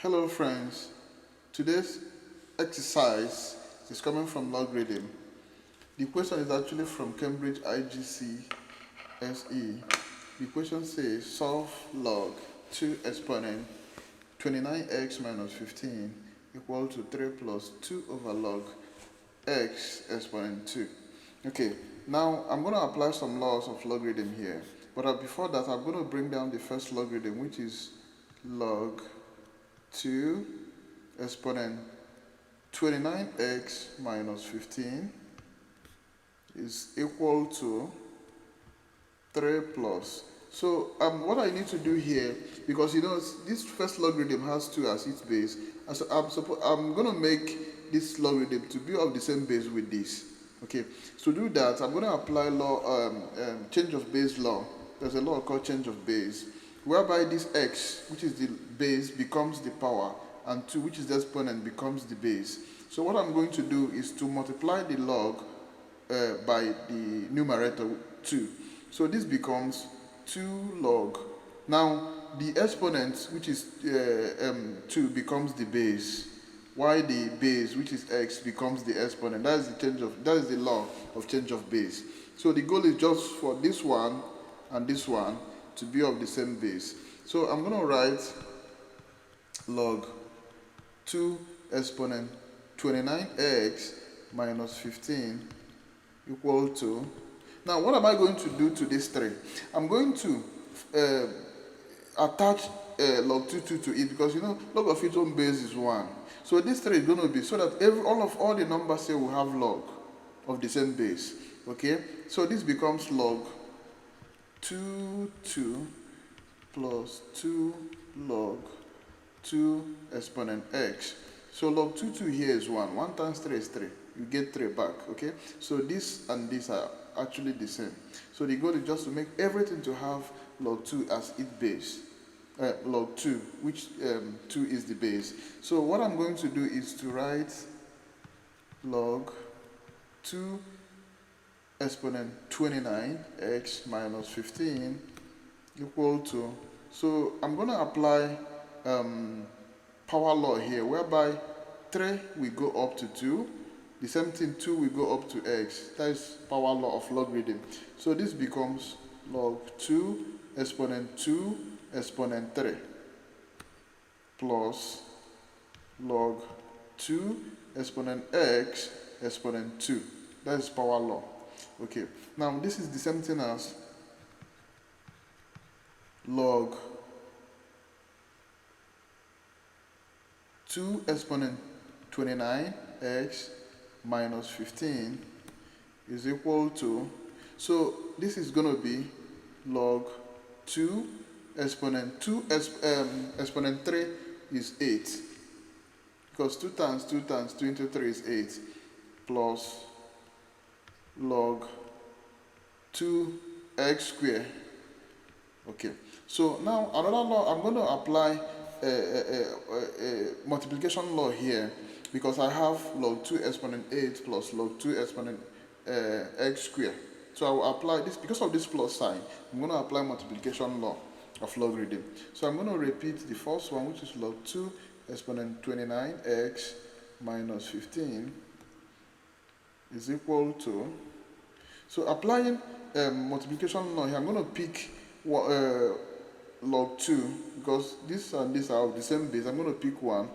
Hello friends, today's exercise is coming from Logarithm. The question is actually from Cambridge IGCSE. The question says solve log 2 exponent 29x minus 15 equal to 3 plus 2 over log x exponent 2. Okay, now I'm going to apply some laws of logarithm here. But before that, I'm going to bring down the first logarithm, which is log 2 exponent 29x minus 15 is equal to 3 plus. So what I need to do here, because this first logarithm has 2 as its base, and so I'm going to make this logarithm to be of the same base with this. Okay, so to do that, I'm going to apply law change of base law. There's a law called change of base, whereby this x, which is the base, becomes the power, and 2, which is the exponent, becomes the base. So what I'm going to do is to multiply the log by the numerator 2. So this becomes 2 log. Now the exponent, which is 2, becomes the base, while the base, which is x, becomes the exponent. That is the law of change of base. So the goal is just for this one and this one to be of the same base. So I'm going to write log 2 exponent 29x minus 15 equal to, now what am I going to do to this 3? I'm going to attach log 2 to it, because log of its own base is 1. So this 3 is going to be, so that all the numbers here will have log of the same base. Okay, so this becomes log 2 plus 2 log 2 exponent x. So log 2 here is 1. 1 times 3 is 3. You get 3 back. Okay, so this and this are actually the same. So the goal is just to make everything to have log 2 as its base. Log 2, which 2 is the base. So what I'm going to do is to write log 2 exponent 29x minus 15 equal to, so I'm going to apply power law here, whereby 3 will go up to 2, the same thing 2 will go up to x. That is power law of logarithm. So this becomes log 2 exponent 2 exponent 3 plus log 2 exponent x exponent 2. That is power law. Okay, now this is the same thing as log 2 exponent 29x minus 15 is equal to, so this is going to be log 2 exponent 2 exponent 3 is 8, because 2 times 2 times 2 into 3 is 8, plus log 2x squared. Okay, so now another law, I'm going to apply a multiplication law here, because I have log 2 exponent 8 plus log 2 exponent x squared. So I will apply this, because of this plus sign, I'm going to apply multiplication law of logarithm. So I'm going to repeat the first one, which is log 2 exponent 29x minus 15 is equal to, so applying multiplication law here, I'm going to pick log 2, because this and this are of the same base. I'm going to pick one,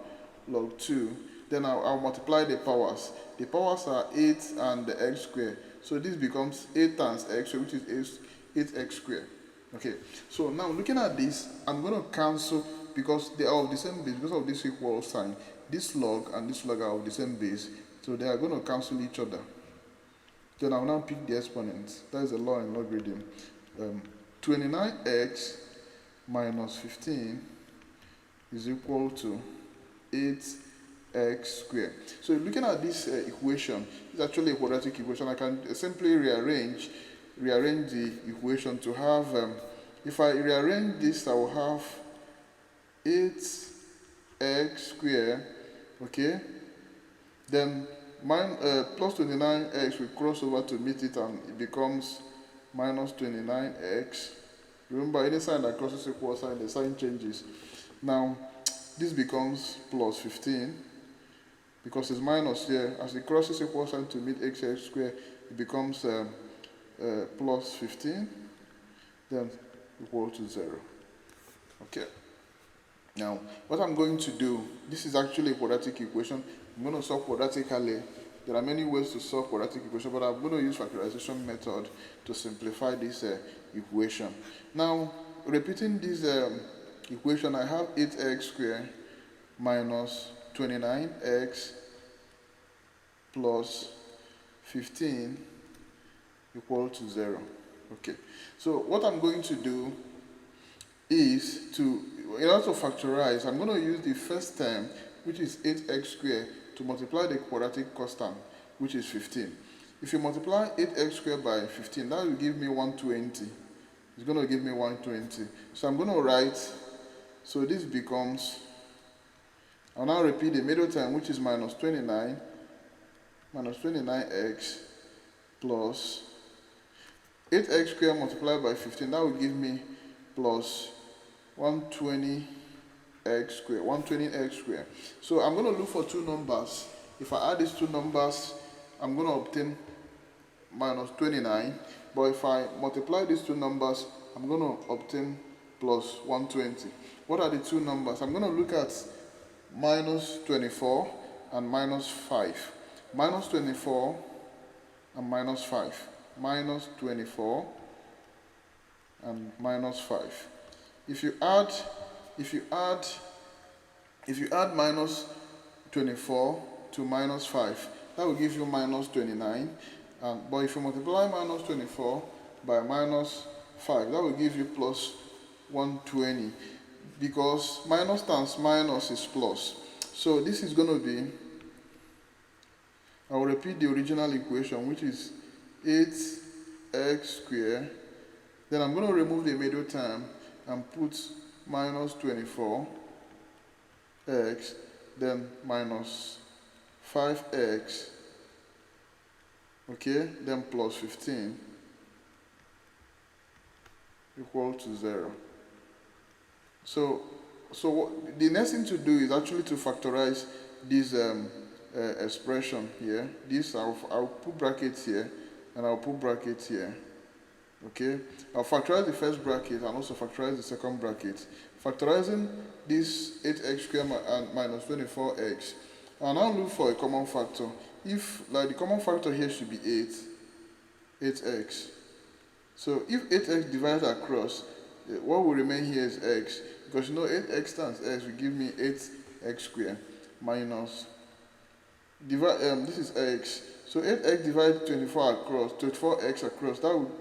log 2, then I'll multiply the powers. The powers are 8 and the x squared. So this becomes 8 times x, which is 8x squared. Okay, so now looking at this, I'm going to cancel, because they are of the same base, because of this equal sign. This log and this log are of the same base, so they are going to cancel each other. Then I'll now pick the exponents. That is a law in logarithm. 29x minus 15 is equal to 8x squared. So looking at this equation, it's actually a quadratic equation. I can simply rearrange the equation to have, if I rearrange this, I will have 8x squared, okay, then plus 29x will cross over to meet it, and it becomes minus 29x. Remember, any sign that crosses equal sign, the sign changes. Now, this becomes plus 15 because it's minus here. As it crosses equal sign to meet x squared, it becomes plus 15, then equal to 0. Okay. Now, what I'm going to do, this is actually a quadratic equation. I'm going to solve quadratically. There are many ways to solve quadratic equation, but I'm going to use factorization method to simplify this equation. Now, repeating this equation, I have 8x squared minus 29x plus 15 equal to 0. Okay, so what I'm going to do is in order to factorize, I'm going to use the first term, which is 8x squared, to multiply the quadratic constant, which is 15. If you multiply 8x squared by 15, that will give me 120. It's going to give me 120. So I'm going to write, so this becomes, I'll now repeat the middle term, which is minus 29x plus 8x squared multiplied by 15, that will give me plus 120x squared. So I'm going to look for two numbers. If I add these two numbers, I'm going to obtain minus 29. But if I multiply these two numbers, I'm going to obtain plus 120. What are the two numbers? I'm going to look at minus 24 and minus 5. Minus 24 and minus 5. Minus 24 and minus 5. If you add minus 24 to minus 5, that will give you minus 29. But if you multiply minus 24 by minus 5, that will give you plus 120. Because minus times minus is plus. So this is going to be, I will repeat the original equation, which is 8x squared. Then I'm going to remove the middle term and put minus 24x, then minus 5x, okay, then plus 15 equal to 0. So the next thing to do is actually to factorize this expression here. This I'll put brackets here and I'll put brackets here. Okay, I'll factorize the first bracket and also factorize the second bracket. Factorizing this 8x squared and minus 24x, I'll now look for a common factor. If, like, the common factor here should be 8x. So if 8x divided across, what will remain here is x. Because you know 8x times x will give me 8x squared minus, this is x. So 8x divided 24x across, that would,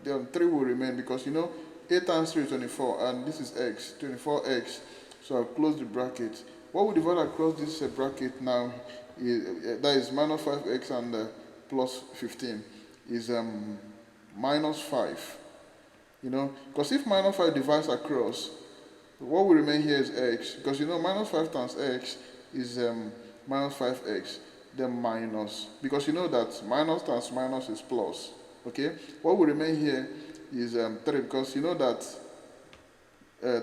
then 3 will remain, because you know 8 times 3 is 24 and this is x, 24x. So I'll close the bracket. What we divide across this bracket now is, that is minus 5x and plus 15 is minus 5. You know, because if minus 5 divides across, what will remain here is x, because you know minus 5 times x is minus 5x, then minus, because you know that minus times minus is plus. Okay, what will remain here is 3, because you know that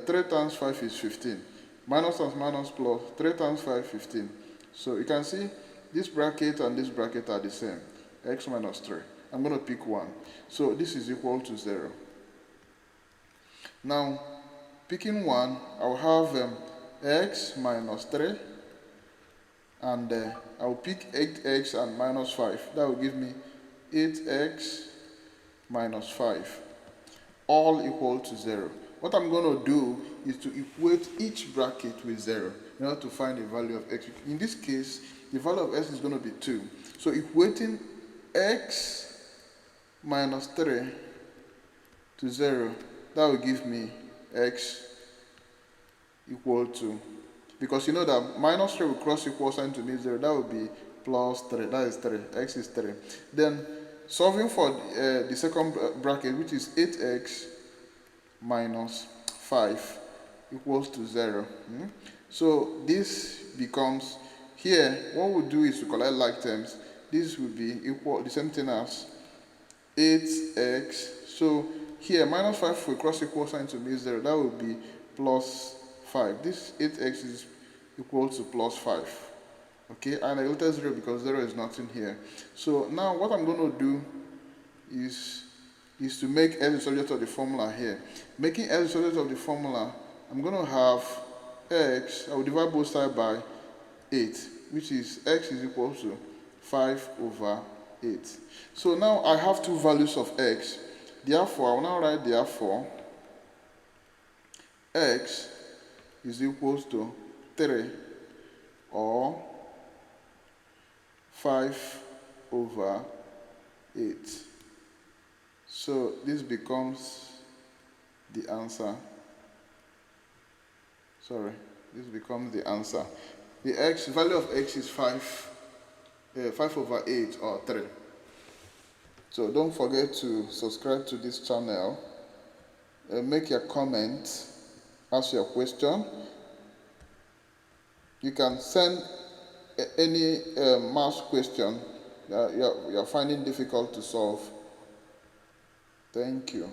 3 times 5 is 15. Minus times minus plus, 3 times 5, 15. So you can see this bracket and this bracket are the same, x minus 3. I'm going to pick 1. So this is equal to 0. Now, picking 1, I'll have x minus 3, and I'll pick 8x and minus 5. That will give me 8x minus 5, all equal to 0. What I'm going to do is to equate each bracket with 0 in order to find the value of x. In this case, the value of x is going to be 2. So equating x minus 3 to 0, that will give me x equal to, because you know that minus 3 will cross equal sign to mean 0, that will be plus 3, that is 3, x is 3. Then solving for the second bracket, which is 8x minus 5 equals to 0. So this becomes, here, what we'll do is to collect like terms. This will be equal, the same thing as 8x. So here, minus 5 will cross equal sign to be 0. That will be plus 5. This 8x is equal to plus 5. Okay, I neglected 0 because 0 is not in here. So now what I'm going to do is to make x the subject of the formula here. Making x the subject of the formula, I'm going to have x, I will divide both sides by 8, which is x is equal to 5 over 8. So now I have two values of x. Therefore, I will now write therefore x is equal to 3 or 5 over 8. So this becomes the answer. This becomes the answer. The value of x is 5 over 8 or 3. So don't forget to subscribe to this channel. Make your comment, ask your question. You can send any math question that you're finding difficult to solve. Thank you.